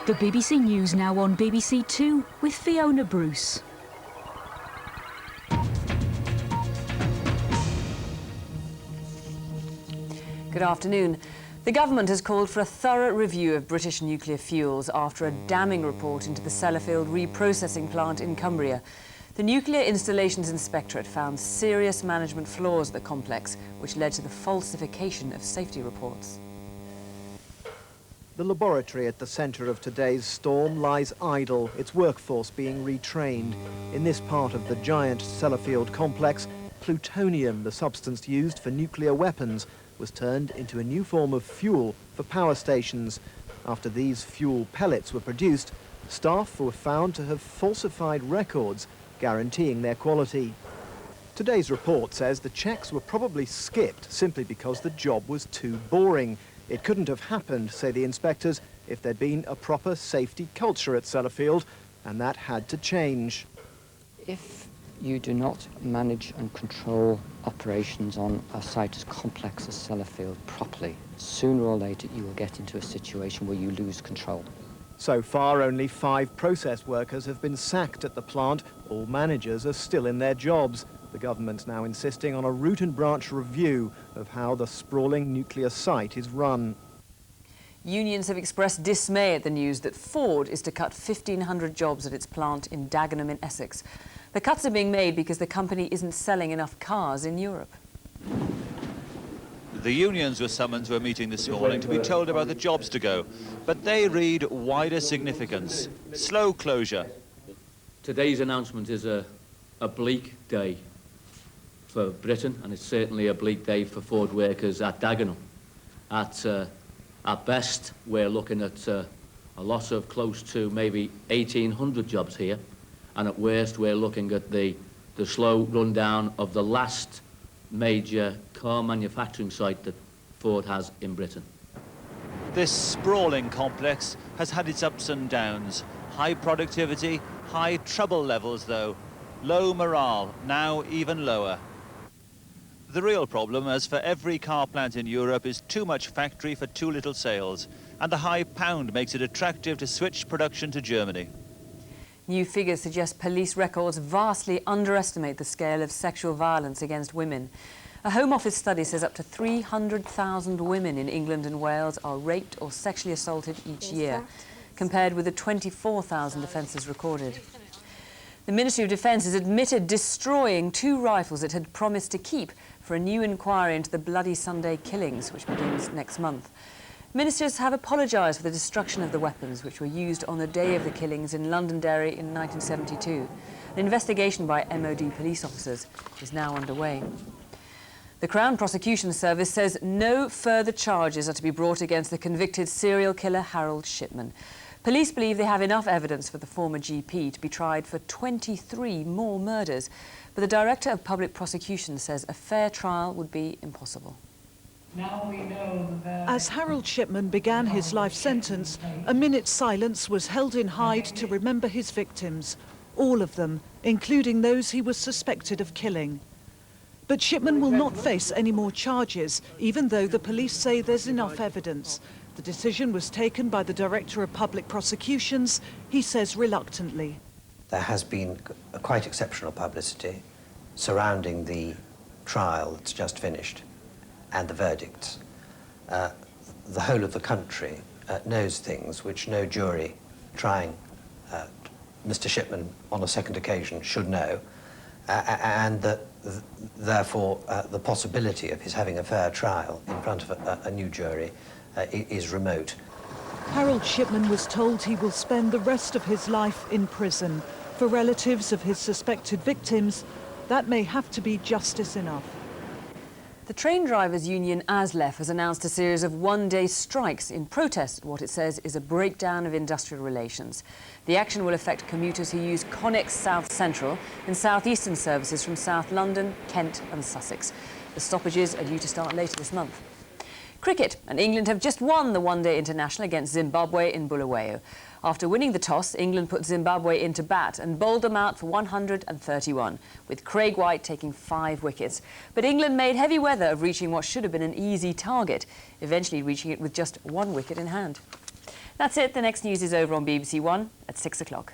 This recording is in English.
The BBC News now on BBC Two with Fiona Bruce. Good afternoon. The government has called for a thorough review of British nuclear fuels after a damning report into the Sellafield reprocessing plant in Cumbria. The Nuclear Installations Inspectorate found serious management flaws at the complex, which led to the falsification of safety reports. The laboratory at the centre of today's storm lies idle, its workforce being retrained. In this part of the giant Sellafield complex, plutonium, the substance used for nuclear weapons, was turned into a new form of fuel for power stations. After these fuel pellets were produced, staff were found to have falsified records guaranteeing their quality. Today's report says the checks were probably skipped simply because the job was too boring. It couldn't have happened, say the inspectors, if there'd been a proper safety culture at Sellafield, and that had to change. If you do not manage and control operations on a site as complex as Sellafield properly, sooner or later you will get into a situation where you lose control. So far, only 5 process workers have been sacked at the plant. All managers are still in their jobs. The government's now insisting on a root and branch review of how the sprawling nuclear site is run. Unions have expressed dismay at the news that Ford is to cut 1,500 jobs at its plant in Dagenham in Essex. The cuts are being made because the company isn't selling enough cars in Europe. The unions were summoned to a meeting this morning to be told about the jobs to go, but they read wider significance. Slow closure. Today's announcement is a bleak day for Britain, and it's certainly a bleak day for Ford workers at Dagenham. At best, we're looking at a loss of close to maybe 1,800 jobs here, and at worst, we're looking at the slow rundown of the last major car manufacturing site that Ford has in Britain. This sprawling complex has had its ups and downs. High productivity, high trouble levels though. Low morale, now even lower. The real problem, as for every car plant in Europe, is too much factory for too little sales, and the high pound makes it attractive to switch production to Germany. New figures suggest police records vastly underestimate the scale of sexual violence against women. A Home Office study says up to 300,000 women in England and Wales are raped or sexually assaulted each year, compared with the 24,000 offences recorded. The Ministry of Defence has admitted destroying 2 rifles it had promised to keep for a new inquiry into the Bloody Sunday killings, which begins next month. Ministers have apologised for the destruction of the weapons which were used on the day of the killings in Londonderry in 1972. An investigation by MOD police officers is now underway. The Crown Prosecution Service says no further charges are to be brought against the convicted serial killer Harold Shipman. Police believe they have enough evidence for the former GP to be tried for 23 more murders, but the Director of Public Prosecution says a fair trial would be impossible. As Harold Shipman began his life sentence, a minute's silence was held in Hyde to remember his victims, all of them, including those he was suspected of killing. But Shipman will not face any more charges, even though the police say there's enough evidence. The decision was taken by the Director of Public Prosecutions, he says reluctantly. There has been quite exceptional publicity surrounding the trial that's just finished and the verdicts. The whole of the country knows things which no jury trying Mr. Shipman on a second occasion should know, and that therefore the possibility of his having a fair trial in front of a new jury is remote. Harold Shipman was told he will spend the rest of his life in prison. For relatives of his suspected victims, that may have to be justice enough. The train drivers' union ASLEF has announced a series of one-day strikes in protest at what it says is a breakdown of industrial relations. The action will affect commuters who use Connex South Central and South Eastern services from South London, Kent and Sussex. The stoppages are due to start later this month. Cricket, and England have just won the one-day international against Zimbabwe in Bulawayo. After winning the toss, England put Zimbabwe into bat and bowled them out for 131, with Craig White taking 5 wickets. But England made heavy weather of reaching what should have been an easy target, eventually reaching it with just 1 wicket in hand. That's it. The next news is over on BBC One at 6 o'clock.